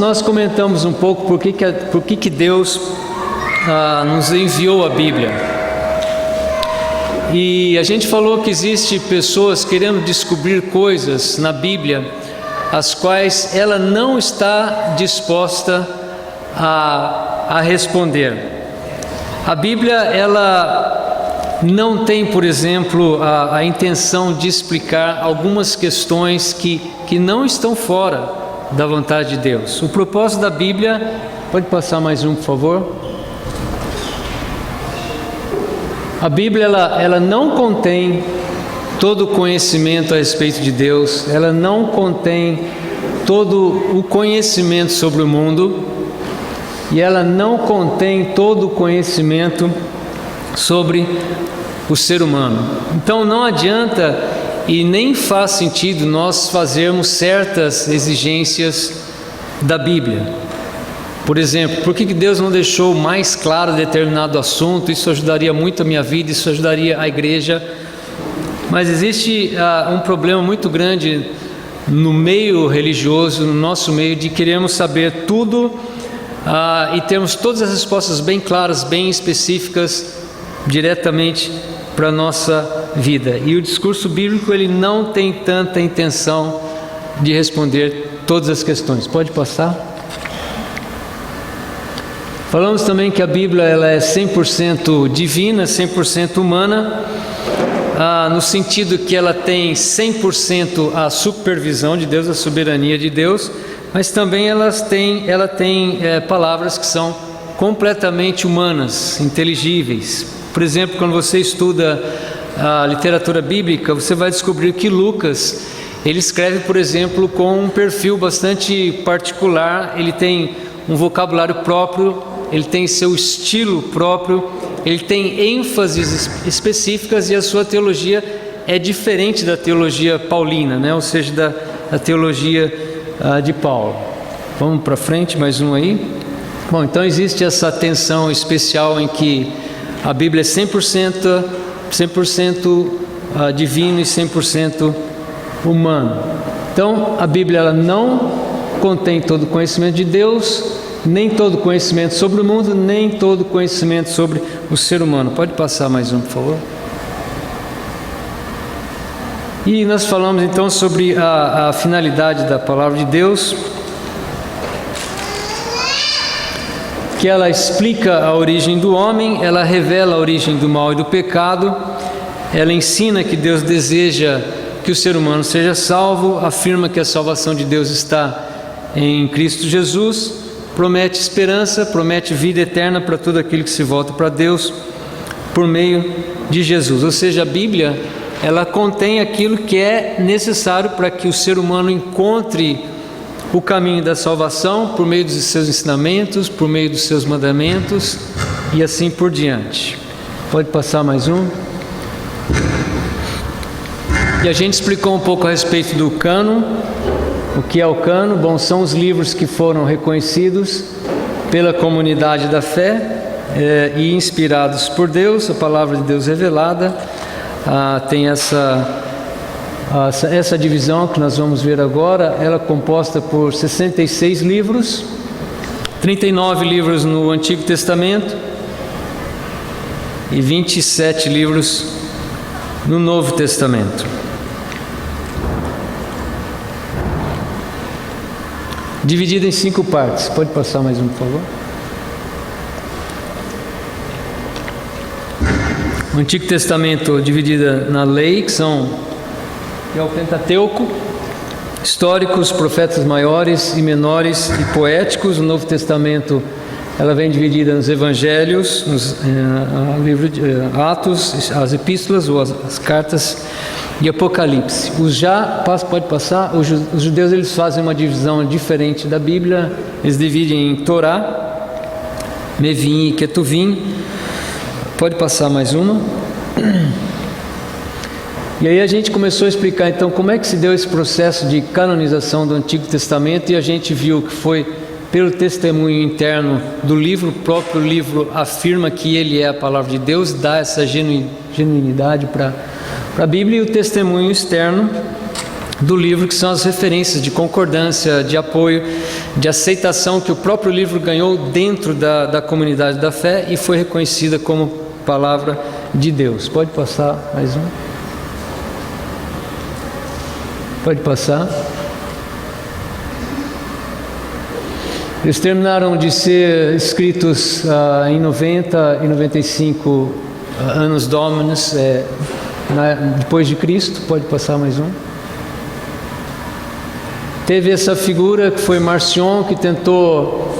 Nós comentamos um pouco por que Deus nos enviou a Bíblia. E a gente falou que existe pessoas querendo descobrir coisas na Bíblia, as quais ela não está disposta a responder. A Bíblia, ela não tem, por exemplo, a intenção de explicar algumas questões que não estão fora da vontade de Deus. O propósito da Bíblia, pode passar mais um, por favor. A Bíblia, ela não contém todo o conhecimento a respeito de Deus, ela não contém todo o conhecimento sobre o mundo, e ela não contém todo o conhecimento sobre o ser humano. Então não adianta e nem faz sentido nós fazermos certas exigências da Bíblia. Por exemplo, por que Deus não deixou mais claro determinado assunto? Isso ajudaria muito a minha vida, isso ajudaria a igreja. Mas existe um problema muito grande no meio religioso, no nosso meio, de queremos saber tudo e termos todas as respostas bem claras, bem específicas, diretamente para a nossa vida. E o discurso bíblico, ele não tem tanta intenção de responder todas as questões. Pode passar? Falamos também que a Bíblia, ela é 100% divina, 100% humana, no sentido que ela tem 100% a supervisão de Deus, a soberania de Deus, mas também ela tem palavras que são completamente humanas, inteligíveis. Por exemplo, quando você estuda a literatura bíblica, você vai descobrir que Lucas, ele escreve, por exemplo, com um perfil bastante particular, ele tem um vocabulário próprio, ele tem seu estilo próprio, ele tem ênfases específicas, e a sua teologia é diferente da teologia paulina, né? Ou seja, da teologia de Paulo. Vamos para frente, mais um aí. Bom, então existe essa tensão especial em que a Bíblia é 100% divino e 100% humano. Então, a Bíblia, ela não contém todo o conhecimento de Deus, nem todo o conhecimento sobre o mundo, nem todo o conhecimento sobre o ser humano. Pode passar mais um, por favor. E nós falamos então sobre a finalidade da palavra de Deus, que ela explica a origem do homem, ela revela a origem do mal e do pecado, ela ensina que Deus deseja que o ser humano seja salvo, afirma que a salvação de Deus está em Cristo Jesus, promete esperança, promete vida eterna para todo aquele que se volta para Deus por meio de Jesus. Ou seja, a Bíblia, ela contém aquilo que é necessário para que o ser humano encontre o caminho da salvação por meio dos seus ensinamentos, por meio dos seus mandamentos e assim por diante. Pode passar mais um. E a gente explicou um pouco a respeito do cânon. O que é o cânon? Bom, são os livros que foram reconhecidos pela comunidade da fé e inspirados por Deus, a palavra de Deus revelada. Tem essa divisão que nós vamos ver agora. Ela é composta por 66 livros, 39 livros no Antigo Testamento e 27 livros no Novo Testamento. Dividido em 5 partes. Pode passar mais um, por favor. O Antigo Testamento dividido na lei, que é o Pentateuco, históricos, profetas maiores e menores e poéticos. O Novo Testamento, ela vem dividida nos Evangelhos, nos livros de Atos, as Epístolas ou as Cartas e Apocalipse. Pode passar, os judeus, eles fazem uma divisão diferente da Bíblia. Eles dividem em Torá, Mevim e Ketuvim. Pode passar mais uma. E aí a gente começou a explicar então como é que se deu esse processo de canonização do Antigo Testamento, e a gente viu que foi pelo testemunho interno do livro. O próprio livro afirma que ele é a palavra de Deus, dá essa genuinidade para a Bíblia, e o testemunho externo do livro, que são as referências de concordância, de apoio, de aceitação que o próprio livro ganhou dentro da comunidade da fé e foi reconhecida como palavra de Deus. Pode passar mais um? Pode passar. Eles terminaram de ser escritos em 90 e 95 anos Dominus, depois de Cristo. Pode passar mais um. Teve essa figura que foi Marcion, que tentou,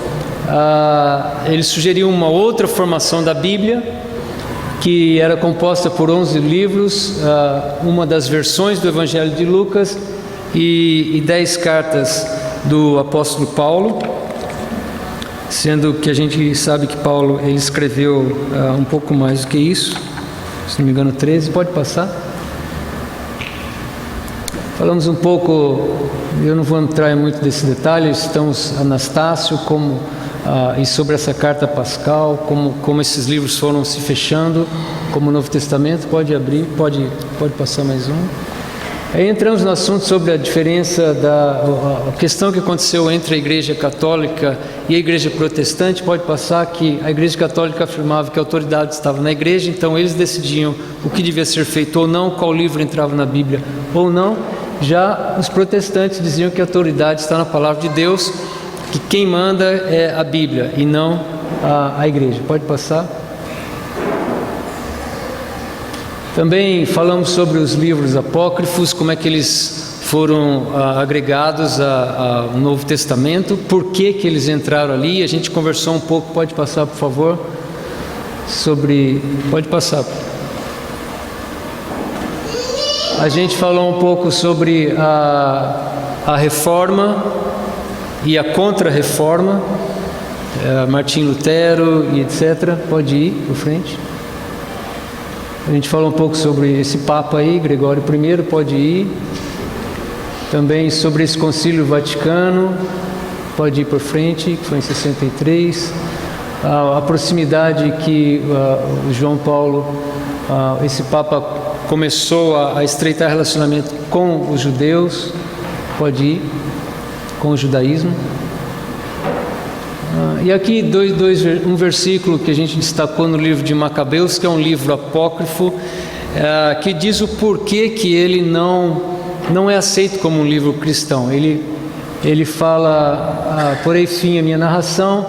ele sugeriu uma outra formação da Bíblia, que era composta por 11 livros, uma das versões do Evangelho de Lucas e 10 cartas do apóstolo Paulo, sendo que a gente sabe que Paulo ele escreveu um pouco mais do que isso, se não me engano 13, pode passar. Falamos um pouco, eu não vou entrar em muito desse detalhe, estamos Anastácio, e sobre essa carta pascal, como esses livros foram se fechando, como o Novo Testamento. Pode abrir, pode passar mais um. Aí entramos no assunto sobre a diferença a questão que aconteceu entre a Igreja Católica e a Igreja Protestante. Pode passar, que a Igreja Católica afirmava que a autoridade estava na Igreja, então eles decidiam o que devia ser feito ou não, qual livro entrava na Bíblia ou não. Já os protestantes diziam que a autoridade está na Palavra de Deus, que quem manda é a Bíblia e não a Igreja. Pode passar. Também falamos sobre os livros apócrifos, como é que eles foram agregados ao Novo Testamento, por que eles entraram ali. A gente conversou um pouco, pode passar por favor, pode passar. A gente falou um pouco sobre a Reforma e a Contra-Reforma, Martim Lutero e etc. Pode ir para frente. A gente falou um pouco sobre esse Papa aí, Gregório I, pode ir. Também sobre esse Concílio Vaticano, pode ir para frente, que foi em 63. A proximidade que o João Paulo, esse Papa, começou a estreitar relacionamento com os judeus, pode ir, com o judaísmo. E aqui um versículo que a gente destacou no livro de Macabeus, que é um livro apócrifo, que diz o porquê que ele não é aceito como um livro cristão. Ele fala, porém fim a minha narração,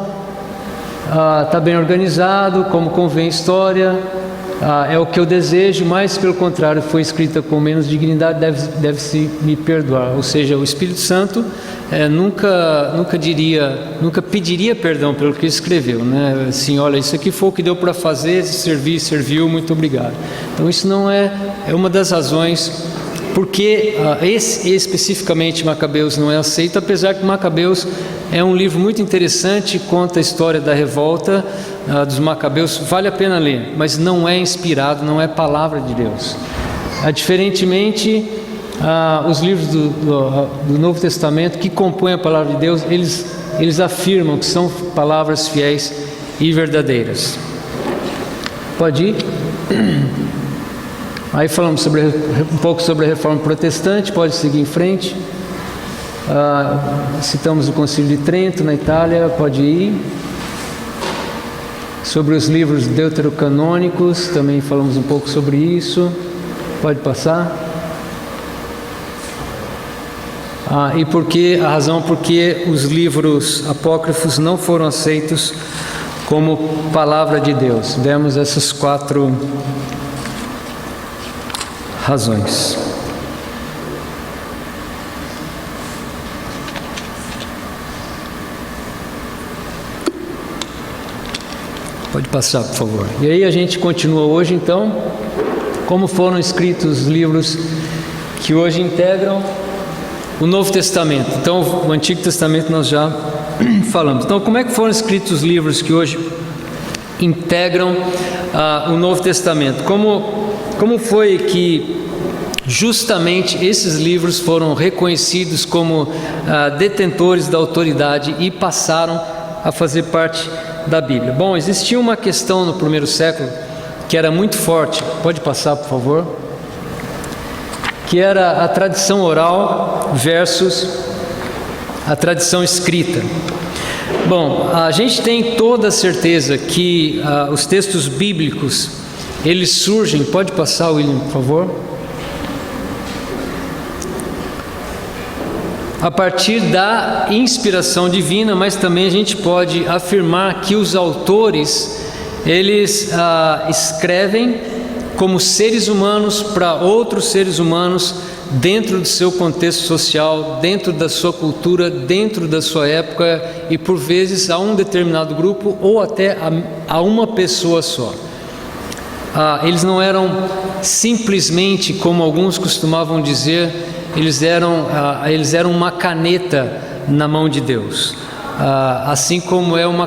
está bem organizado, como convém a história, é o que eu desejo, mas pelo contrário foi escrita com menos dignidade, deve-se me perdoar. Ou seja, o Espírito Santo nunca pediria perdão pelo que escreveu, né? Assim, olha, isso aqui foi o que deu para fazer, serviu, muito obrigado. Então isso não é uma das razões porque especificamente Macabeus não é aceito, apesar que Macabeus é um livro muito interessante, conta a história da revolta dos Macabeus, vale a pena ler, mas não é inspirado, não é palavra de Deus. Diferentemente, os livros do Novo Testamento que compõem a palavra de Deus, eles afirmam que são palavras fiéis e verdadeiras. Pode ir? Aí falamos um pouco sobre a Reforma Protestante, pode seguir em frente. Citamos o Concílio de Trento, na Itália, pode ir. Sobre os livros deuterocanônicos, também falamos um pouco sobre isso, pode passar. E a razão porque os livros apócrifos não foram aceitos como palavra de Deus. Demos essas 4 razões. Pode passar, por favor. E aí a gente continua hoje, então, como foram escritos os livros que hoje integram o Novo Testamento. Então, o Antigo Testamento nós já falamos. Então, como é que foram escritos os livros que hoje integram o Novo Testamento? Como foi que justamente esses livros foram reconhecidos como detentores da autoridade e passaram a fazer parte da Bíblia? Bom, existia uma questão no primeiro século que era muito forte, pode passar por favor, que era a tradição oral versus a tradição escrita. Bom, a gente tem toda a certeza que os textos bíblicos, eles surgem, pode passar, William, por favor? A partir da inspiração divina, mas também a gente pode afirmar que os autores, eles escrevem como seres humanos para outros seres humanos, dentro do seu contexto social, dentro da sua cultura, dentro da sua época e por vezes a um determinado grupo ou até a uma pessoa só. Eles não eram simplesmente, como alguns costumavam dizer, eles eram uma caneta na mão de Deus. Assim como era uma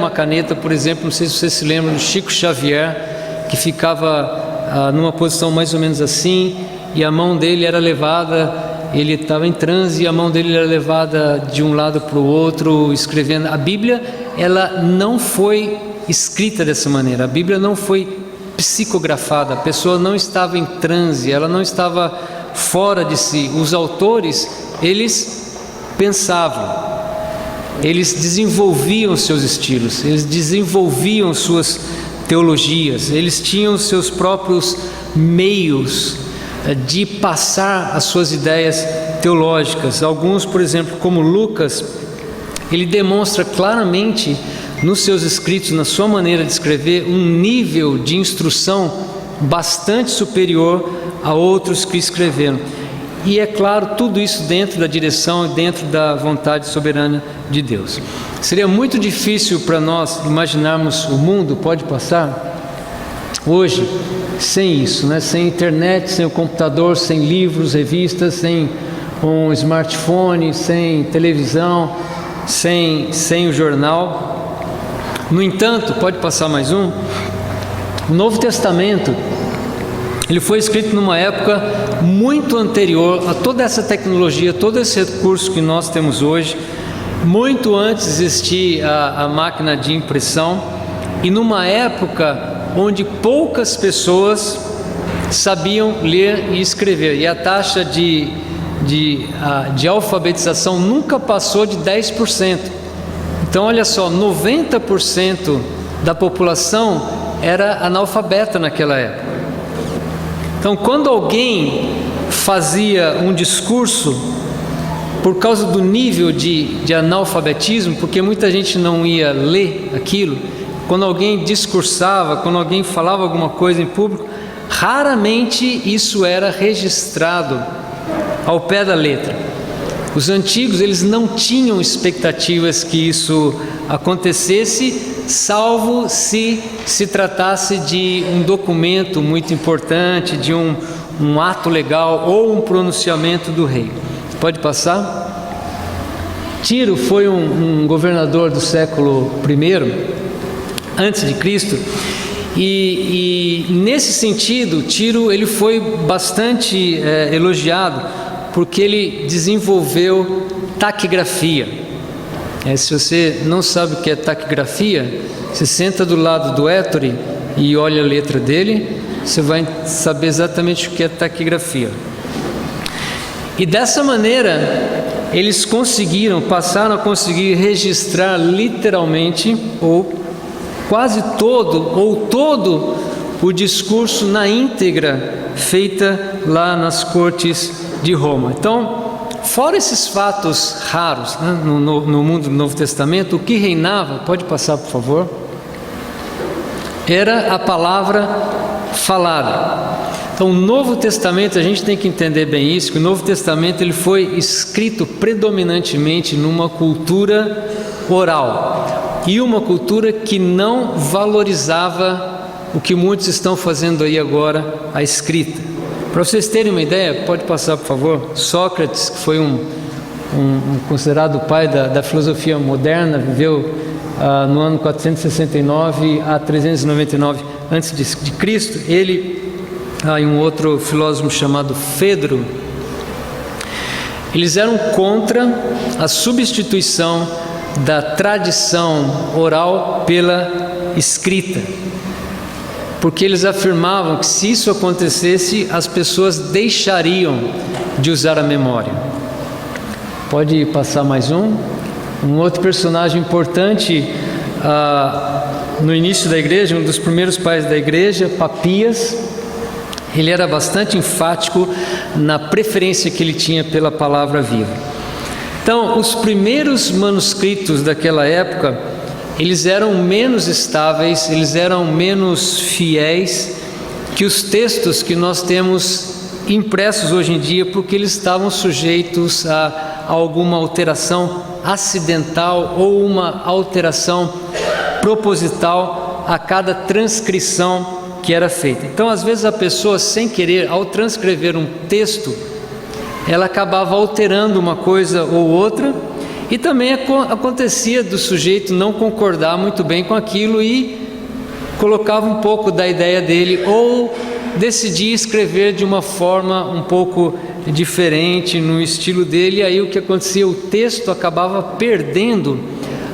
caneta, por exemplo, não sei se você se lembra do Chico Xavier, que ficava numa posição mais ou menos assim, e a mão dele era levada, ele estava em transe e a mão dele era levada de um lado para o outro, escrevendo. A Bíblia, ela não foi escrita dessa maneira, a Bíblia não foi psicografada, a pessoa não estava em transe, ela não estava fora de si. Os autores, eles pensavam, eles desenvolviam seus estilos, eles desenvolviam suas teologias, eles tinham seus próprios meios de passar as suas ideias teológicas. Alguns, por exemplo, como Lucas, ele demonstra claramente nos seus escritos, na sua maneira de escrever, um nível de instrução bastante superior a outros que escreveram. E é claro, tudo isso dentro da direção e dentro da vontade soberana de Deus. Seria muito difícil para nós imaginarmos o mundo, pode passar, hoje, sem isso, né? Sem internet, sem o computador, sem livros, revistas, sem um smartphone, sem televisão, sem o jornal. No entanto, pode passar mais um, o Novo Testamento, ele foi escrito numa época muito anterior a toda essa tecnologia, todo esse recurso que nós temos hoje, muito antes de existir a máquina de impressão, e numa época onde poucas pessoas sabiam ler e escrever, e a taxa de alfabetização nunca passou de 10%. Então olha só, 90% da população era analfabeta naquela época. Então quando alguém fazia um discurso, por causa do nível de analfabetismo, porque muita gente não ia ler aquilo, quando alguém discursava, quando alguém falava alguma coisa em público, raramente isso era registrado ao pé da letra. Os antigos, eles não tinham expectativas que isso acontecesse, salvo se tratasse de um documento muito importante, de um ato legal ou um pronunciamento do rei. Pode passar? Tiro foi um governador do século I, antes de Cristo, e nesse sentido, Tiro ele foi bastante elogiado, porque ele desenvolveu taquigrafia. Se você não sabe o que é taquigrafia, você senta do lado do Ettore e olha a letra dele, você vai saber exatamente o que é taquigrafia. E dessa maneira, eles passaram a conseguir registrar literalmente, ou quase todo o discurso na íntegra feita lá nas cortes de Roma. Então, fora esses fatos raros, né, no mundo do Novo Testamento, o que reinava, pode passar por favor, era a palavra falada. Então, o Novo Testamento, a gente tem que entender bem isso, que o Novo Testamento ele foi escrito predominantemente numa cultura oral, e uma cultura que não valorizava o que muitos estão fazendo aí agora, a escrita. Para vocês terem uma ideia, pode passar por favor, Sócrates, que foi um considerado o pai da filosofia moderna, viveu no ano 469 a 399 a.C., ele e um outro filósofo chamado Fedro, eles eram contra a substituição da tradição oral pela escrita, porque eles afirmavam que se isso acontecesse, as pessoas deixariam de usar a memória. Pode passar mais um. Um outro personagem importante no início da igreja, um dos primeiros pais da igreja, Papias. Ele era bastante enfático na preferência que ele tinha pela palavra viva. Então, os primeiros manuscritos daquela época, eles eram menos estáveis, eles eram menos fiéis que os textos que nós temos impressos hoje em dia, porque eles estavam sujeitos a alguma alteração acidental ou uma alteração proposital a cada transcrição que era feita. Então, às vezes a pessoa, sem querer, ao transcrever um texto, ela acabava alterando uma coisa ou outra, e também acontecia do sujeito não concordar muito bem com aquilo e colocava um pouco da ideia dele, ou decidia escrever de uma forma um pouco diferente, no estilo dele, e aí o que acontecia? O texto acabava perdendo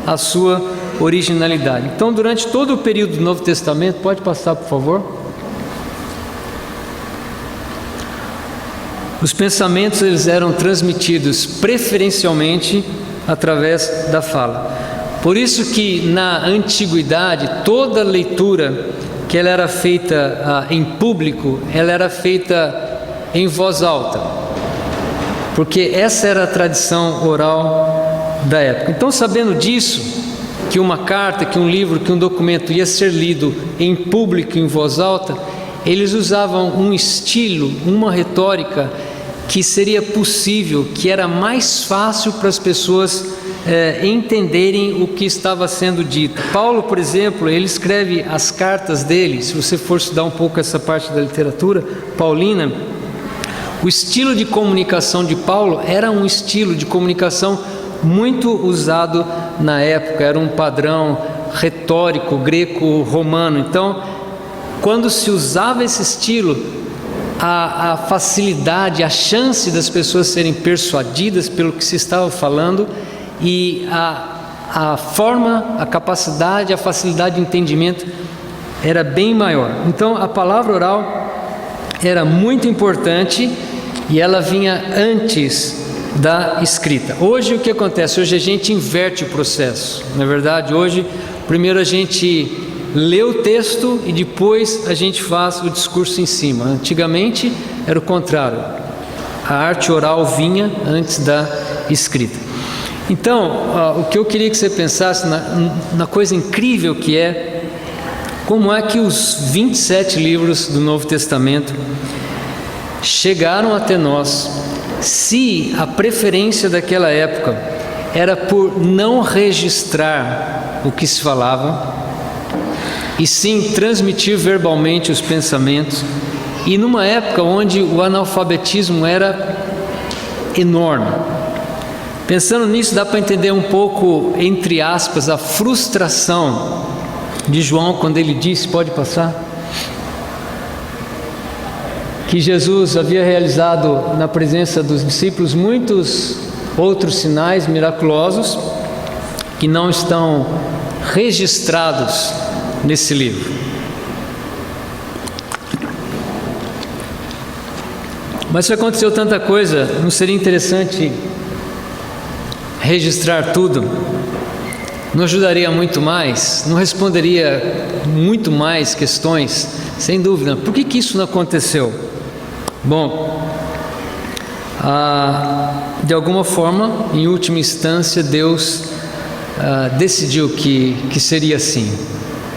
a sua originalidade. Então, durante todo o período do Novo Testamento, pode passar, por favor. Os pensamentos, eles eram transmitidos preferencialmente através da fala. Por isso que na antiguidade, toda leitura que ela era feita em público, ela era feita em voz alta, porque essa era a tradição oral da época. Então, sabendo disso, que uma carta, que um livro, que um documento ia ser lido em público, em voz alta, eles usavam um estilo, uma retórica que seria possível, que era mais fácil para as pessoas entenderem o que estava sendo dito. Paulo, por exemplo, ele escreve as cartas dele. Se você for estudar um pouco essa parte da literatura paulina, o estilo de comunicação de Paulo era um estilo de comunicação muito usado na época, era um padrão retórico greco-romano. Então, quando se usava esse estilo, a facilidade, a chance das pessoas serem persuadidas pelo que se estava falando, e a forma, a capacidade, a facilidade de entendimento era bem maior. Então, a palavra oral era muito importante e ela vinha antes da escrita. Hoje o que acontece? Hoje a gente inverte o processo, não é verdade? Hoje, primeiro a gente lê o texto e depois a gente faz o discurso em cima. Antigamente era o contrário, a arte oral vinha antes da escrita. Então, o que eu queria que você pensasse na coisa incrível que é, como é que os 27 livros do Novo Testamento chegaram até nós, se a preferência daquela época era por não registrar o que se falava, e sim transmitir verbalmente os pensamentos, e numa época onde o analfabetismo era enorme. Pensando nisso, dá para entender um pouco, entre aspas, a frustração de João quando ele disse, pode passar, que Jesus havia realizado na presença dos discípulos muitos outros sinais miraculosos que não estão registrados nesse livro. Mas se aconteceu tanta coisa, não seria interessante registrar tudo? Não ajudaria muito mais? Não responderia muito mais questões? Sem dúvida. Por que isso não aconteceu? Bom, de alguma forma, em última instância, Deus decidiu que seria assim,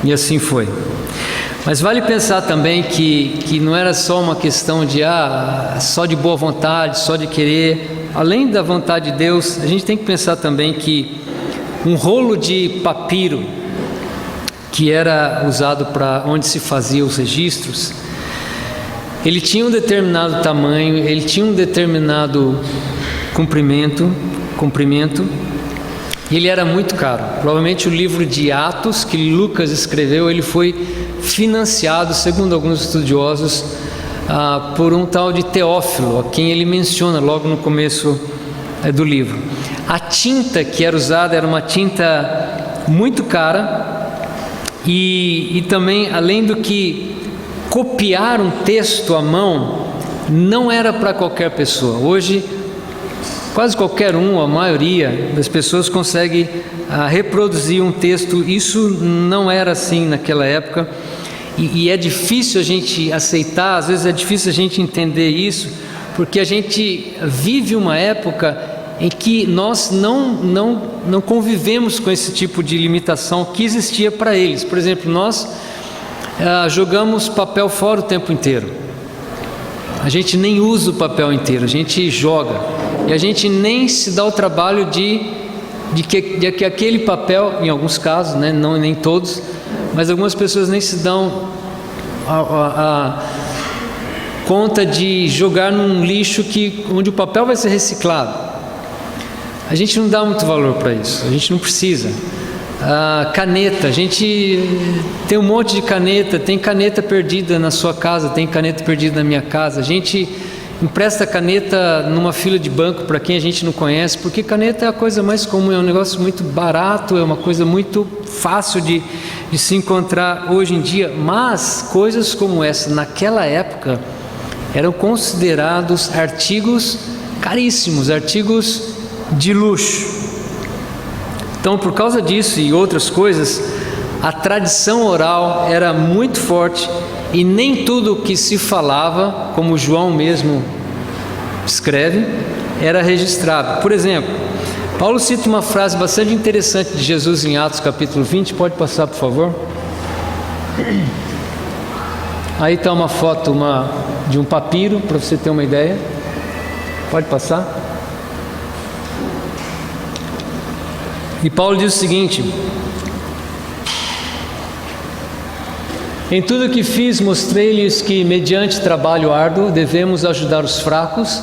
e assim foi. Mas vale pensar também que não era só uma questão de só de boa vontade, só de querer. Além da vontade de Deus, a gente tem que pensar também que um rolo de papiro, que era usado para onde se fazia os registros, ele tinha um determinado tamanho, ele tinha um determinado comprimento, e ele era muito caro. Provavelmente o livro de Atos que Lucas escreveu, ele foi financiado, segundo alguns estudiosos, por um tal de Teófilo, a quem ele menciona logo no começo do livro. A tinta que era usada era uma tinta muito cara, e também, além do que copiar um texto à mão não era para qualquer pessoa. Hoje quase qualquer um, a maioria das pessoas consegue reproduzir um texto. Isso não era assim naquela época, e é difícil a gente aceitar, às vezes é difícil a gente entender isso, porque a gente vive uma época em que nós não convivemos com esse tipo de limitação que existia para eles. Por exemplo, nós jogamos papel fora o tempo inteiro. A gente nem usa o papel inteiro, a gente joga. E a gente nem se dá o trabalho de que aquele papel, em alguns casos, né, não nem todos, mas algumas pessoas nem se dão a conta de jogar num lixo onde o papel vai ser reciclado. A gente não dá muito valor para isso, a gente não precisa. Caneta, a gente tem um monte de caneta, tem caneta perdida na sua casa, tem caneta perdida na minha casa. A gente empresta caneta numa fila de banco para quem a gente não conhece, porque caneta é a coisa mais comum, é um negócio muito barato, é uma coisa muito fácil de se encontrar hoje em dia. Mas coisas como essa, naquela época, eram considerados artigos caríssimos, artigos de luxo. Então, por causa disso e outras coisas, a tradição oral era muito forte e nem tudo o que se falava, como João mesmo escreve, era registrado. Por exemplo, Paulo cita uma frase bastante interessante de Jesus em Atos capítulo 20, pode passar, por favor? Aí está uma foto de um papiro, para você ter uma ideia. Pode passar? E Paulo diz o seguinte: em tudo que fiz, mostrei-lhes que, mediante trabalho árduo, devemos ajudar os fracos,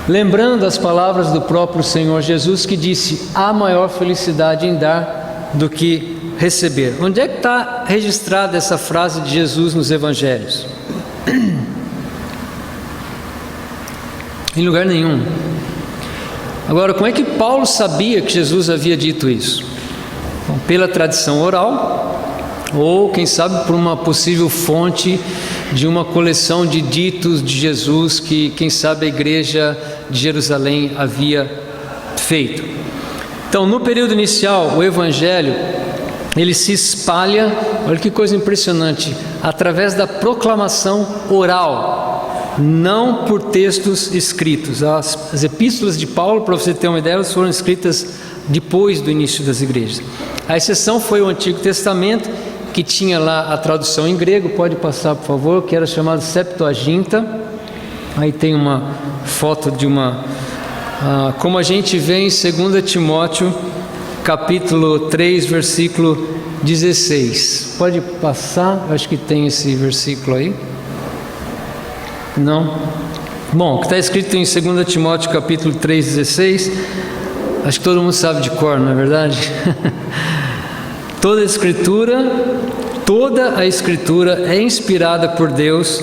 lembrando as palavras do próprio Senhor Jesus, que disse: há maior felicidade em dar do que receber. Onde é que está registrada essa frase de Jesus nos Evangelhos? Em lugar nenhum. Agora, como é que Paulo sabia que Jesus havia dito isso? Bom, pela tradição oral, ou quem sabe por uma possível fonte de uma coleção de ditos de Jesus que, quem sabe, a igreja de Jerusalém havia feito. Então, no período inicial, o Evangelho, ele se espalha, olha que coisa impressionante, através da proclamação oral, não por textos escritos. As epístolas de Paulo, para você ter uma ideia, elas foram escritas depois do início das igrejas. A exceção foi o Antigo Testamento, que tinha lá a tradução em grego, pode passar, por favor, que era chamado Septuaginta. Aí tem uma foto de como a gente vê em 2 Timóteo, capítulo 3, versículo 16. Pode passar, acho que tem esse versículo aí. Não? Bom, o que está escrito em 2 Timóteo capítulo 3, 16, acho que todo mundo sabe de cor, não é verdade? Toda a Escritura é inspirada por Deus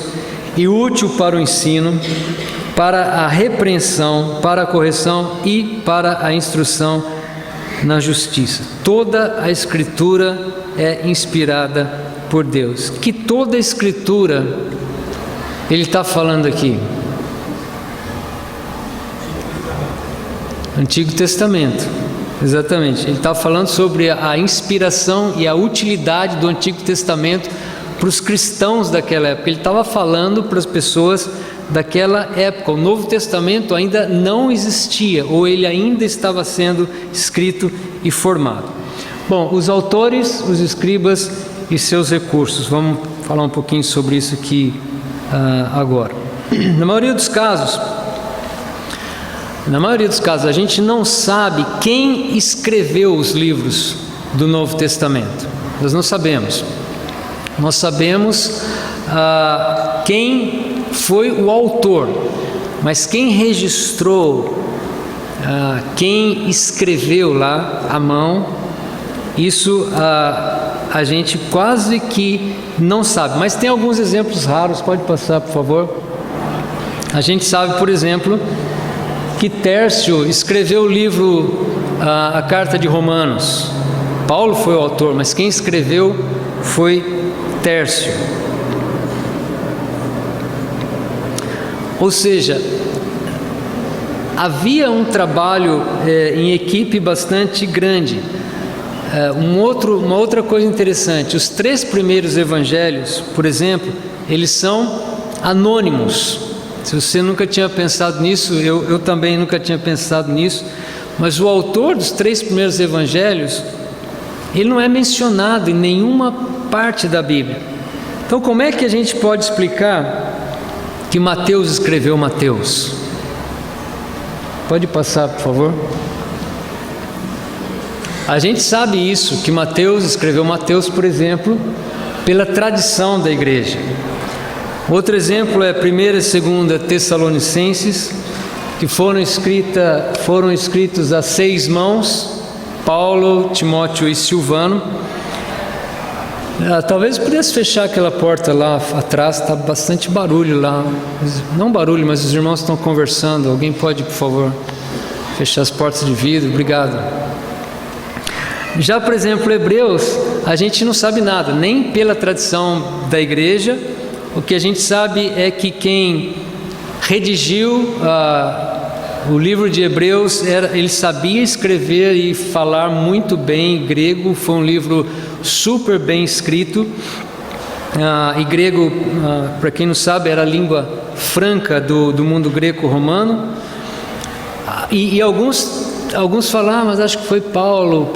e útil para o ensino, para a repreensão, para a correção e para a instrução na justiça. Toda a Escritura é inspirada por Deus. Que toda a Escritura ele está falando aqui? Antigo Testamento, exatamente. Ele está falando sobre a inspiração e a utilidade do Antigo Testamento para os cristãos daquela época. Ele estava falando para as pessoas daquela época. O Novo Testamento ainda não existia, ou ele ainda estava sendo escrito e formado. Bom, os autores, os escribas e seus recursos. Vamos falar um pouquinho sobre isso aqui agora. Na maioria dos casos, a gente não sabe quem escreveu os livros do Novo Testamento. Nós não sabemos. Nós sabemos quem foi o autor, mas quem registrou, quem escreveu lá à mão, isso a gente quase que não sabe. Mas tem alguns exemplos raros, pode passar, por favor. A gente sabe, por exemplo, que Tércio escreveu o livro, a Carta de Romanos. Paulo foi o autor, mas quem escreveu foi Tércio. Ou seja, havia um trabalho em equipe bastante grande. Uma outra coisa interessante, os 3 primeiros evangelhos, por exemplo, eles são anônimos. Se você nunca tinha pensado nisso, eu também nunca tinha pensado nisso, mas o autor dos 3 primeiros evangelhos, ele não é mencionado em nenhuma parte da Bíblia. Então, como é que a gente pode explicar que Mateus escreveu Mateus? Pode passar, por favor. A gente sabe isso, que Mateus escreveu Mateus, por exemplo, pela tradição da igreja. Outro exemplo é 1ª e 2ª Tessalonicenses, que foram escritos a 6 mãos, Paulo, Timóteo e Silvano. Talvez pudesse fechar aquela porta lá atrás, está bastante barulho lá. Não barulho, mas os irmãos estão conversando. Alguém pode, por favor, fechar as portas de vidro? Obrigado. Já, por exemplo, Hebreus, a gente não sabe nada, nem pela tradição da igreja. O que a gente sabe é que quem redigiu o livro de Hebreus, ele sabia escrever e falar muito bem grego. Foi um livro super bem escrito. E grego, para quem não sabe, era a língua franca do mundo greco-romano. E alguns falam, mas acho que foi Paulo,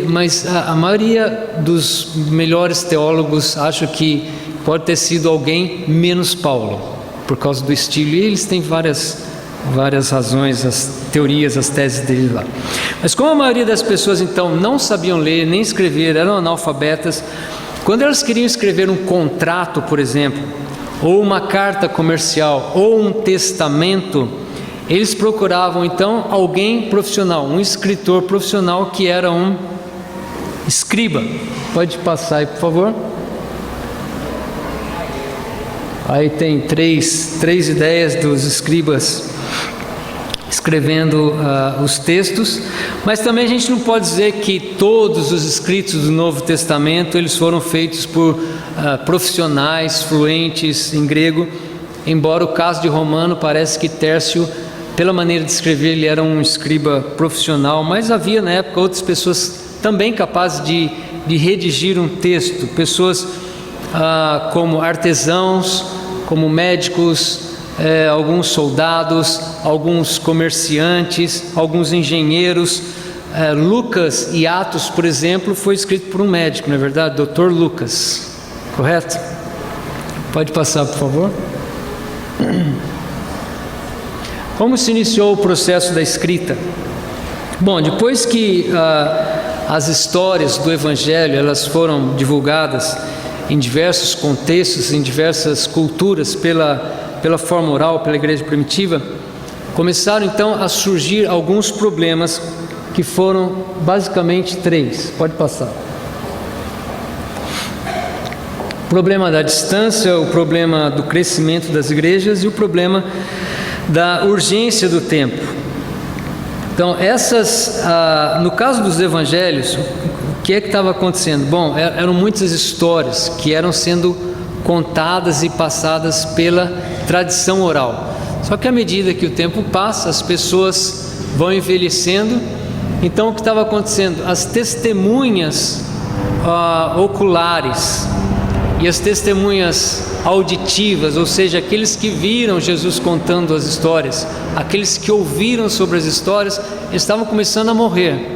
mas a maioria dos melhores teólogos acha que pode ter sido alguém menos Paulo, por causa do estilo. E eles têm várias razões, as teorias, as teses deles lá. Mas como a maioria das pessoas então não sabiam ler nem escrever, eram analfabetas, quando elas queriam escrever um contrato, por exemplo, ou uma carta comercial, ou um testamento, eles procuravam então alguém profissional, um escritor profissional, que era um escriba. Pode passar aí, por favor. Aí tem três ideias dos escribas escrevendo os textos, mas também a gente não pode dizer que todos os escritos do Novo Testamento eles foram feitos por profissionais fluentes em grego, embora o caso de Romano parece que Tércio, pela maneira de escrever, ele era um escriba profissional, mas havia na época outras pessoas também capazes de redigir um texto, pessoas como artesãos, como médicos, alguns soldados, alguns comerciantes, alguns engenheiros. Lucas e Atos, por exemplo, foi escrito por um médico, não é verdade? Dr. Lucas, correto? Pode passar, por favor. Como se iniciou o processo da escrita? Bom, depois que as histórias do Evangelho elas foram divulgadas em diversos contextos, em diversas culturas, pela forma oral, pela igreja primitiva, começaram então a surgir alguns problemas, que foram basicamente 3. Pode passar. O problema da distância, o problema do crescimento das igrejas e o problema da urgência do tempo. Então, no caso dos evangelhos, o que é que estava acontecendo? Bom, eram muitas histórias que eram sendo contadas e passadas pela tradição oral. Só que à medida que o tempo passa, as pessoas vão envelhecendo. Então, o que estava acontecendo? As testemunhas oculares e as testemunhas auditivas, ou seja, aqueles que viram Jesus contando as histórias, aqueles que ouviram sobre as histórias, estavam começando a morrer.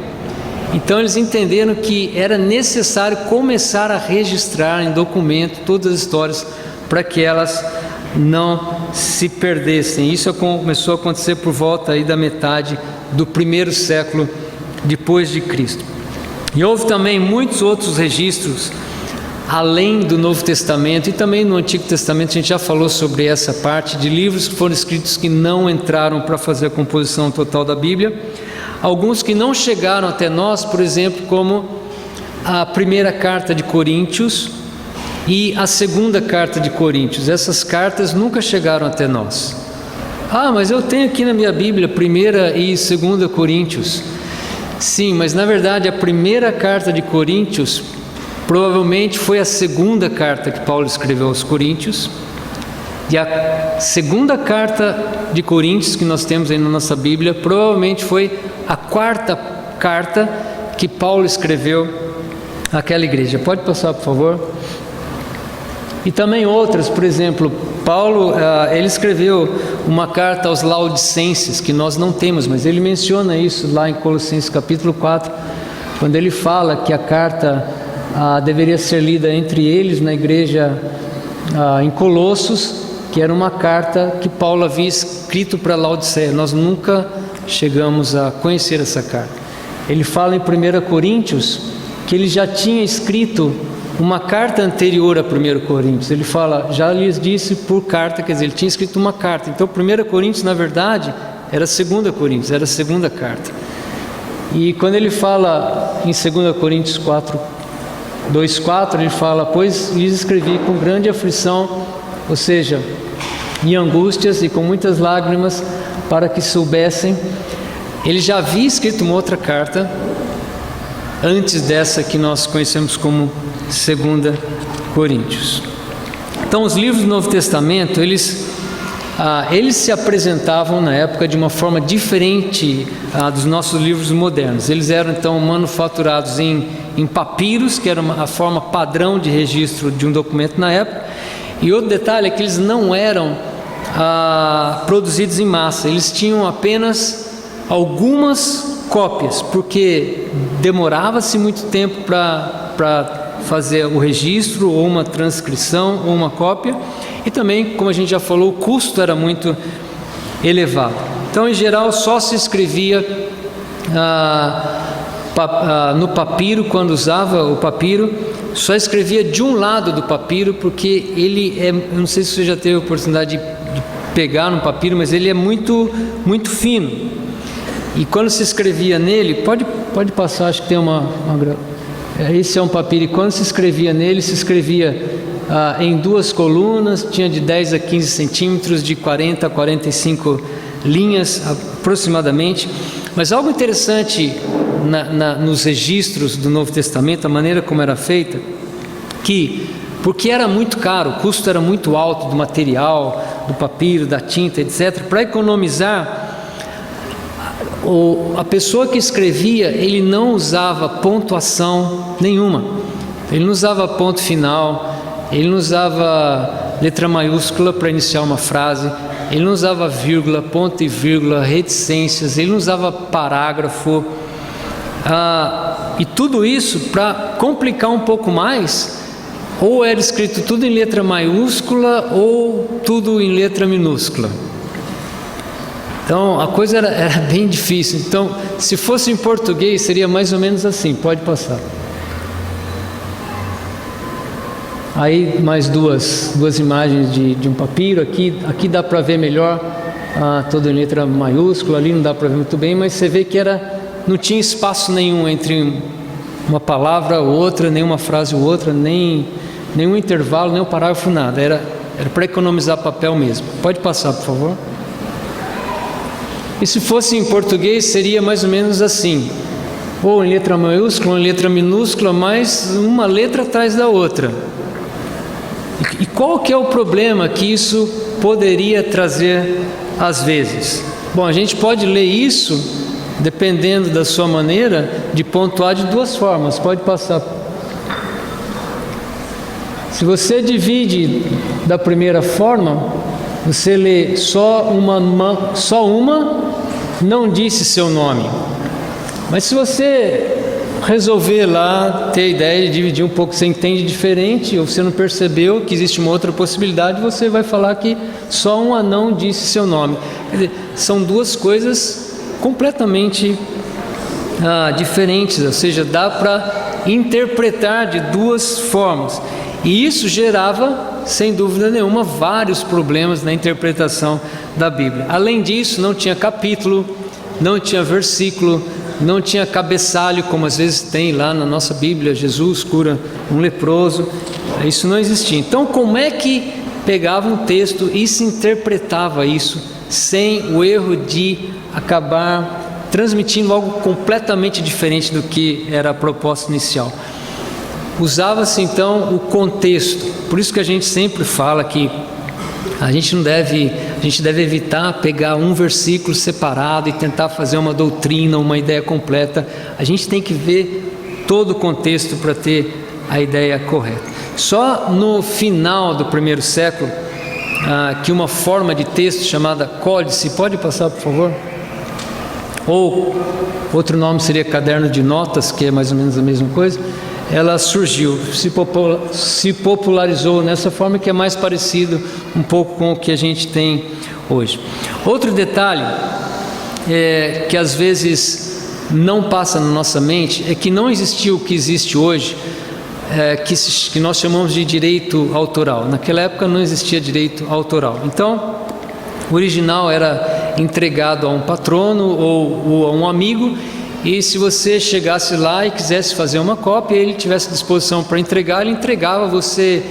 Então eles entenderam que era necessário começar a registrar em documento todas as histórias para que elas não se perdessem. Isso começou a acontecer por volta aí da metade do 1º século depois de Cristo. E houve também muitos outros registros além do Novo Testamento e também no Antigo Testamento. A gente já falou sobre essa parte de livros que foram escritos que não entraram para fazer a composição total da Bíblia. Alguns que não chegaram até nós, por exemplo, como a 1ª carta de Coríntios e a 2ª carta de Coríntios. Essas cartas nunca chegaram até nós. Mas eu tenho aqui na minha Bíblia 1ª e 2ª Coríntios. Sim, mas na verdade a 1ª carta de Coríntios provavelmente foi a 2ª carta que Paulo escreveu aos Coríntios. E a segunda carta de Coríntios que nós temos aí na nossa Bíblia provavelmente foi a quarta carta que Paulo escreveu àquela igreja. Pode passar, por favor? E também outras, por exemplo, Paulo, ele escreveu uma carta aos Laodicenses, que nós não temos, mas ele menciona isso lá em Colossenses capítulo 4, quando ele fala que a carta deveria ser lida entre eles na igreja em Colossos, que era uma carta que Paulo havia escrito para Laodiceia. Nós nunca chegamos a conhecer essa carta. Ele fala em 1 Coríntios que ele já tinha escrito uma carta anterior a 1 Coríntios. Ele fala, já lhes disse por carta, quer dizer, ele tinha escrito uma carta. Então 1 Coríntios, na verdade, era 2 Coríntios, era a segunda carta. E quando ele fala em 2 Coríntios 2:4, ele fala, pois lhes escrevi com grande aflição, ou seja, em angústias e com muitas lágrimas, para que soubessem. Ele já havia escrito uma outra carta, antes dessa que nós conhecemos como 2 Coríntios. Então, os livros do Novo Testamento, eles se apresentavam na época de uma forma diferente dos nossos livros modernos. Eles eram então manufaturados em papiros, que era a forma padrão de registro de um documento na época. E outro detalhe é que eles não eram produzidos em massa, eles tinham apenas algumas cópias, porque demorava-se muito tempo para fazer o registro, ou uma transcrição, ou uma cópia, e também, como a gente já falou, o custo era muito elevado. Então, em geral, só se escrevia no papiro. Quando usava o papiro, só escrevia de um lado do papiro, porque ele eu não sei se você já teve a oportunidade de pegar no papiro, mas ele é muito, muito fino. E quando se escrevia nele, pode passar, acho que tem esse é um papiro, e quando se escrevia nele, se escrevia em 2 colunas, tinha de 10 a 15 centímetros, de 40 a 45 linhas aproximadamente. Mas algo interessante nos registros do Novo Testamento, a maneira como era feita, porque era muito caro, o custo era muito alto do material, do papiro, da tinta, etc. Para economizar, a pessoa que escrevia, ele não usava pontuação nenhuma, ele não usava ponto final, ele não usava letra maiúscula para iniciar uma frase, ele não usava vírgula, ponto e vírgula, reticências, ele não usava parágrafo, e tudo isso, para complicar um pouco mais, ou era escrito tudo em letra maiúscula ou tudo em letra minúscula. Então a coisa era bem difícil. Então, se fosse em português, seria mais ou menos assim. Pode passar. Aí mais duas imagens de um papiro. Aqui dá para ver melhor, tudo em letra maiúscula. Ali não dá para ver muito bem, mas você vê que não tinha espaço nenhum entre uma palavra ou outra, nenhuma frase ou outra, nenhum intervalo, nem um parágrafo, nada. Era para economizar papel mesmo. Pode passar, por favor. E se fosse em português, seria mais ou menos assim, ou em letra maiúscula, ou em letra minúscula, mas uma letra atrás da outra. E qual que é o problema que isso poderia trazer às vezes? Bom, a gente pode ler isso, dependendo da sua maneira, de pontuar de 2 formas. Pode passar. Se você divide da primeira forma, você lê só uma, não disse seu nome. Mas se você resolver lá ter a ideia de dividir um pouco, você entende diferente, ou você não percebeu que existe uma outra possibilidade, você vai falar que só um anão disse seu nome. Quer dizer, são 2 coisas completamente diferentes, ou seja, dá para interpretar de 2 formas. E isso gerava, sem dúvida nenhuma, vários problemas na interpretação da Bíblia. Além disso, não tinha capítulo, não tinha versículo, não tinha cabeçalho, como às vezes tem lá na nossa Bíblia, Jesus cura um leproso. Isso não existia. Então, como é que pegava um texto e se interpretava isso, sem o erro de acabar transmitindo algo completamente diferente do que era a proposta inicial? Usava-se então o contexto. Por isso que a gente sempre fala que A gente deve evitar pegar um versículo separado e tentar fazer uma doutrina, uma ideia completa. A gente tem que ver todo o contexto para ter a ideia correta. Só no final do primeiro século, que uma forma de texto chamada códice, pode passar por favor? Ou outro nome seria caderno de notas, que é mais ou menos a mesma coisa, ela surgiu, se popularizou nessa forma que é mais parecido um pouco com o que a gente tem hoje. Outro detalhe que às vezes não passa na nossa mente é que não existia o que existe hoje, que nós chamamos de direito autoral. Naquela época não existia direito autoral. Então, o original era entregado a um patrono ou a um amigo, e se você chegasse lá e quisesse fazer uma cópia, ele tivesse disposição para entregar, ele entregava, você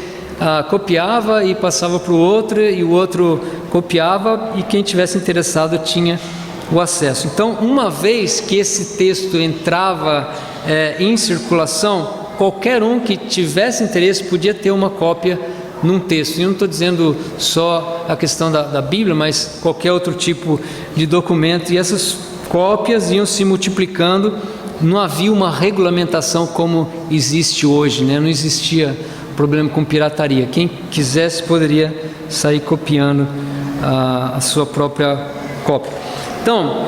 copiava e passava para o outro, e o outro copiava, e quem tivesse interessado tinha o acesso. Então, uma vez que esse texto entrava em circulação, qualquer um que tivesse interesse podia ter uma cópia num texto. E eu não estou dizendo só a questão da Bíblia, mas qualquer outro tipo de documento, e essas cópias iam se multiplicando. Não havia uma regulamentação como existe hoje, né? Não existia problema com pirataria. Quem quisesse poderia sair copiando a sua própria cópia. Então,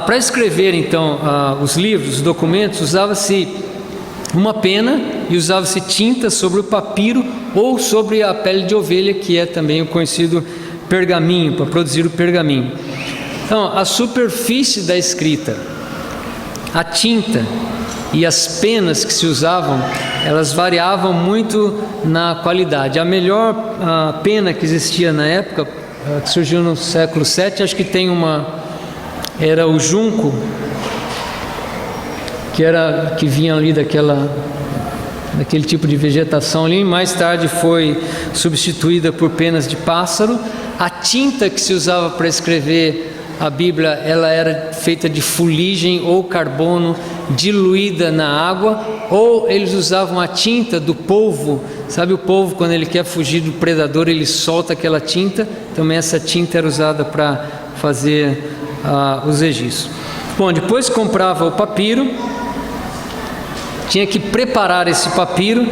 para escrever então os livros, os documentos, usava-se uma pena e usava-se tinta sobre o papiro ou sobre a pele de ovelha, que é também o conhecido pergaminho, para produzir o pergaminho. Então, a superfície da escrita, a tinta e as penas que se usavam, elas variavam muito na qualidade. A melhor pena que existia na época, que surgiu no século VII, acho que era o junco, que vinha ali daquele tipo de vegetação ali. Mais tarde foi substituída por penas de pássaro. A tinta que se usava para escrever a Bíblia, ela era feita de fuligem ou carbono diluída na água, ou eles usavam a tinta do polvo. Sabe o polvo, quando ele quer fugir do predador, ele solta aquela tinta? Também essa tinta era usada para fazer os registros. Bom, depois comprava o papiro, tinha que preparar esse papiro,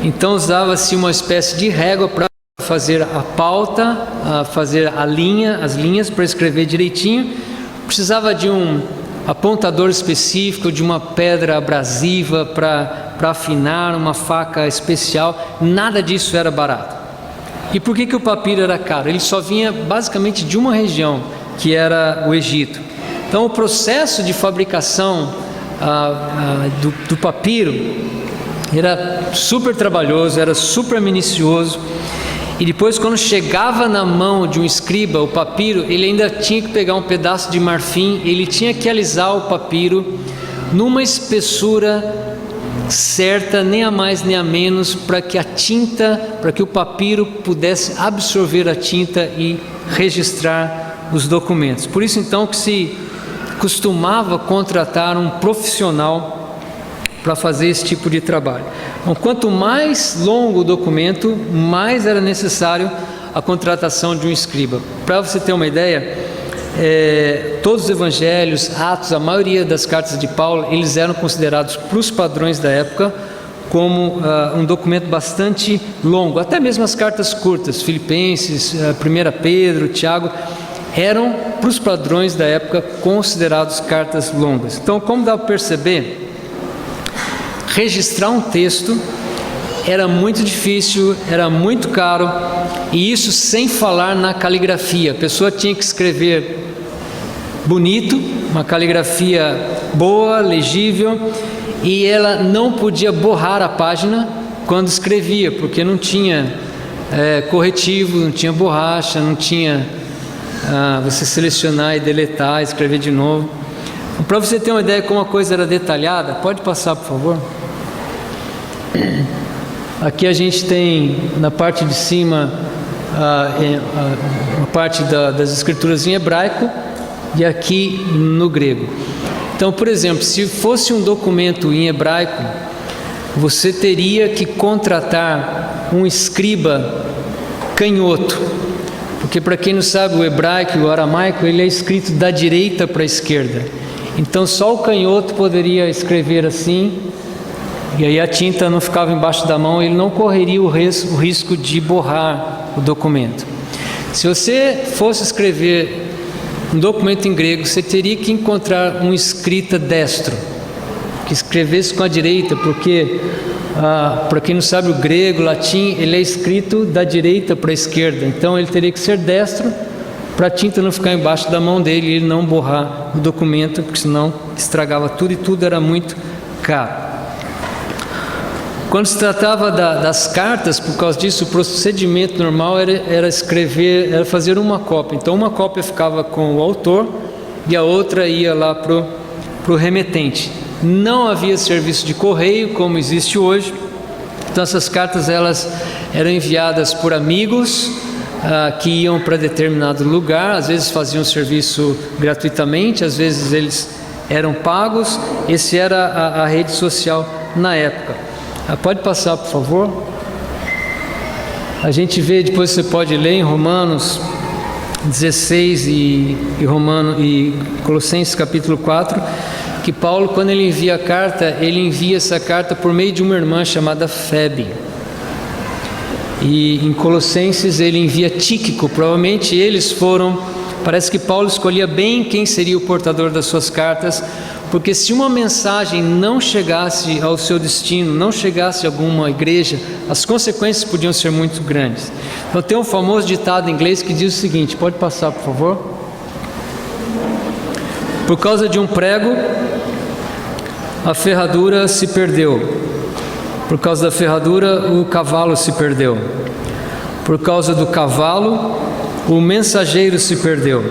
então usava-se uma espécie de régua para fazer a pauta, fazer as linhas para escrever direitinho. Precisava de um apontador específico, de uma pedra abrasiva para afinar, uma faca especial. Nada disso era barato. E por que o papiro era caro? Ele só vinha basicamente de uma região, que era o Egito. Então o processo de fabricação do papiro era super trabalhoso, era super minucioso. E depois, quando chegava na mão de um escriba, o papiro, ele ainda tinha que pegar um pedaço de marfim, ele tinha que alisar o papiro numa espessura certa, nem a mais nem a menos, para que o papiro pudesse absorver a tinta e registrar os documentos. Por isso então que se costumava contratar um profissional para fazer esse tipo de trabalho. Então, quanto mais longo o documento, mais era necessário a contratação de um escriba. Para você ter uma ideia, todos os evangelhos, Atos, a maioria das cartas de Paulo, eles eram considerados, para os padrões da época, como um documento bastante longo. Até mesmo as cartas curtas, Filipenses, 1 Pedro, Tiago, eram, para os padrões da época, considerados cartas longas. Então, como dá para perceber, registrar um texto era muito difícil, era muito caro, e isso sem falar na caligrafia. A pessoa tinha que escrever bonito, uma caligrafia boa, legível, e ela não podia borrar a página quando escrevia, porque não tinha corretivo, não tinha borracha, não tinha você selecionar e deletar, escrever de novo. Para você ter uma ideia como a coisa era detalhada, pode passar, por favor? Aqui a gente tem na parte de cima a parte das escrituras em hebraico e aqui no grego. Então, por exemplo, se fosse um documento em hebraico, você teria que contratar um escriba canhoto, Porque para quem não sabe, o hebraico e o aramaico, ele é escrito da direita para a esquerda. Então só o canhoto poderia escrever assim, e aí a tinta não ficava embaixo da mão, ele não correria o risco de borrar o documento. Se você fosse escrever um documento em grego, você teria que encontrar um escrita destro, que escrevesse com a direita, porque, para quem não sabe, o grego, o latim, ele é escrito da direita para a esquerda, então ele teria que ser destro, para a tinta não ficar embaixo da mão dele e ele não borrar o documento, porque senão estragava tudo e tudo era muito caro. Quando se tratava das cartas, por causa disso, o procedimento normal era fazer uma cópia. Então uma cópia ficava com o autor e a outra ia lá para o remetente. Não havia serviço de correio como existe hoje, então essas cartas elas eram enviadas por amigos que iam para determinado lugar, às vezes faziam serviço gratuitamente, às vezes eles eram pagos. Esse era a rede social na época. Pode passar, por favor. A gente vê, depois você pode ler em Romanos 16 e Colossenses capítulo 4, que Paulo, quando ele envia a carta, ele envia essa carta por meio de uma irmã chamada Febe. E em Colossenses ele envia Tíquico. Provavelmente parece que Paulo escolhia bem quem seria o portador das suas cartas, porque se uma mensagem não chegasse ao seu destino, não chegasse a alguma igreja, as consequências podiam ser muito grandes. Então tem um famoso ditado em inglês que diz o seguinte, pode passar, por favor? Por causa de um prego, a ferradura se perdeu. Por causa da ferradura, o cavalo se perdeu. Por causa do cavalo, o mensageiro se perdeu.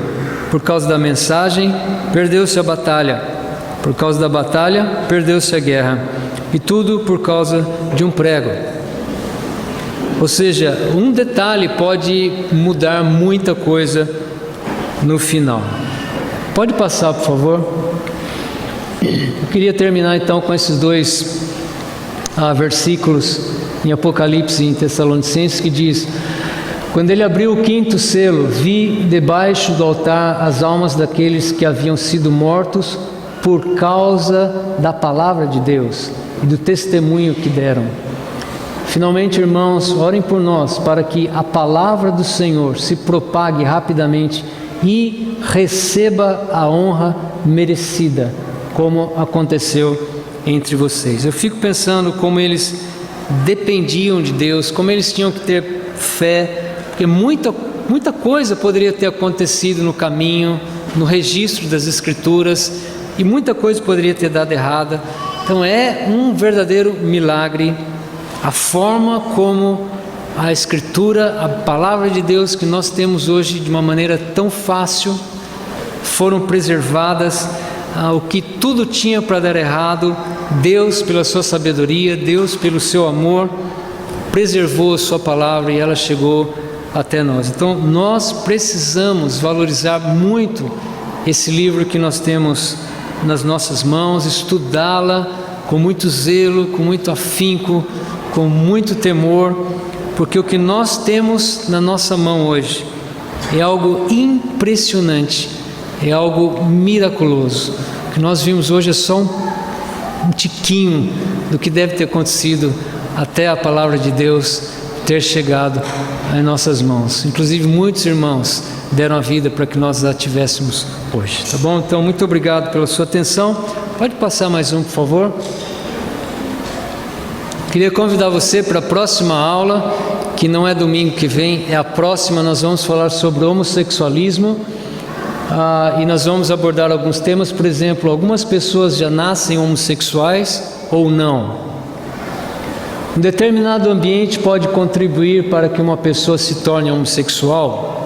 Por causa da mensagem, perdeu-se a batalha. Por causa da batalha, perdeu-se a guerra. E tudo por causa de um prego. Ou seja, um detalhe pode mudar muita coisa no final. Pode passar, por favor. Eu queria terminar então com esses dois versículos em Apocalipse e em Tessalonicenses, que diz: quando ele abriu o 5º selo, vi debaixo do altar as almas daqueles que haviam sido mortos por causa da palavra de Deus e do testemunho que deram. Finalmente, irmãos, orem por nós para que a palavra do Senhor se propague rapidamente e receba a honra merecida, como aconteceu entre vocês. Eu fico pensando como eles dependiam de Deus, como eles tinham que ter fé, porque muita coisa poderia ter acontecido no caminho, no registro das Escrituras, e muita coisa poderia ter dado errada. Então é um verdadeiro milagre a forma como a Escritura, a palavra de Deus que nós temos hoje de uma maneira tão fácil, foram preservadas. O que tudo tinha para dar errado, Deus, pela sua sabedoria, Deus, pelo seu amor, preservou a sua palavra e ela chegou até nós. Então nós precisamos valorizar muito esse livro que nós temos nas nossas mãos, estudá-la com muito zelo, com muito afinco, com muito temor, porque o que nós temos na nossa mão hoje é algo impressionante, é algo miraculoso. O que nós vimos hoje é só um tiquinho do que deve ter acontecido até a palavra de Deus ter chegado em nossas mãos. Inclusive muitos irmãos deram a vida para que nós a tivéssemos hoje, tá bom? Então muito obrigado pela sua atenção. Pode passar mais um, por favor. Queria convidar você para a próxima aula, que não é domingo que vem, é a próxima. Nós vamos falar sobre homossexualismo e nós vamos abordar alguns temas. Por exemplo, algumas pessoas já nascem homossexuais ou não. Um determinado ambiente pode contribuir para que uma pessoa se torne homossexual.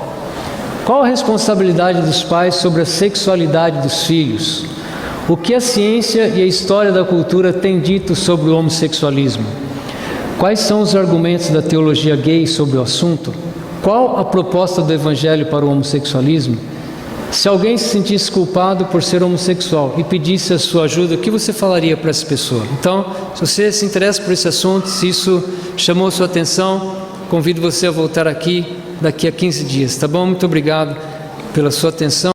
Qual a responsabilidade dos pais sobre a sexualidade dos filhos? O que a ciência e a história da cultura têm dito sobre o homossexualismo? Quais são os argumentos da teologia gay sobre o assunto? Qual a proposta do evangelho para o homossexualismo? Se alguém se sentisse culpado por ser homossexual e pedisse a sua ajuda, o que você falaria para essa pessoa? Então, se você se interessa por esse assunto, se isso chamou sua atenção, convido você a voltar aqui daqui a 15 dias, tá bom? Muito obrigado pela sua atenção.